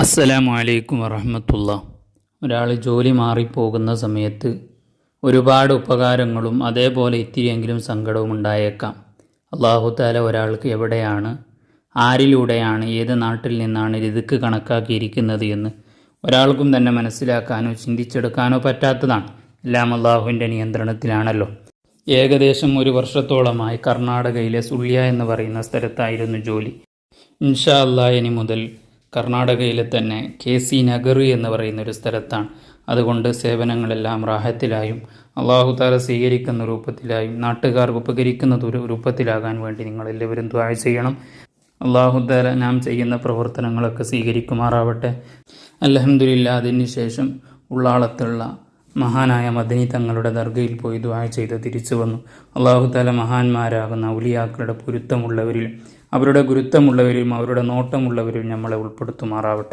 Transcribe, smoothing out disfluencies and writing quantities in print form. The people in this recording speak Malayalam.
അസ്സലാമു അലൈക്കും വറഹ്മത്തുള്ളാഹി. ഒരാൾ ജോലി മാറിപ്പോകുന്ന സമയത്ത് ഒരുപാട് ഉപകാരങ്ങളും അതേപോലെ ഇത്തിരിയെങ്കിലും സങ്കടവും ഉണ്ടായേക്കാം. അല്ലാഹു തആല ഒരാൾക്ക് എവിടെയാണ്, ആരിലൂടെയാണ്, ഏത് നാട്ടിൽ നിന്നാണ് റിസ്ക് കണക്കാക്കിയിരിക്കുന്നത് എന്ന് ഒരാൾക്കും തന്നെ മനസ്സിലാക്കാനോ ചിന്തിച്ചെടുക്കാനോ പറ്റാത്തതാണ്. എല്ലാം അല്ലാഹുവിൻ്റെ നിയന്ത്രണത്തിലാണല്ലോ. ഏകദേശം 1 വർഷത്തോളമായി കർണാടകയിലെ സുള്യ എന്ന് പറയുന്ന സ്ഥലത്തായിരുന്നു ജോലി. ഇൻഷാ അല്ലാഹ് ഇനി മുതൽ കർണാടകയിലെ തന്നെ KC നഗർ എന്ന് പറയുന്ന ഒരു സ്ഥലത്താണ്. അതുകൊണ്ട് സേവനങ്ങളെല്ലാം റാഹത്തിലായും അല്ലാഹു തആല സ്വീകരിക്കുന്ന രൂപത്തിലായും നാട്ടുകാർക്ക് ഉപകരിക്കുന്ന രൂപത്തിലാകാൻ വേണ്ടി നിങ്ങളെല്ലാവരും ദുആ ചെയ്യണം. അല്ലാഹു തആല നാം ചെയ്യുന്ന പ്രവർത്തനങ്ങളൊക്കെ സ്വീകരിക്കുമാറാവട്ടെ. അൽഹംദുലില്ലാഹ്. അതിന് ശേഷം ഉള്ളാളത്തുള്ള മഹാനായ മദനി തങ്ങളുടെ ദർഗയിൽ പോയി ദുആ ചെയ്ത് തിരിച്ചു വന്നു. അല്ലാഹു തആല മഹാന്മാരാകുന്ന ഔലിയാക്കളുടെ പൊരുത്തമുള്ളവരിലും അവരുടെ ഗുരുത്തമുള്ളവരും അവരുടെ നോട്ടമുള്ളവരും നമ്മളെ ഉൾപ്പെടുത്തുമാറാവട്ടെ.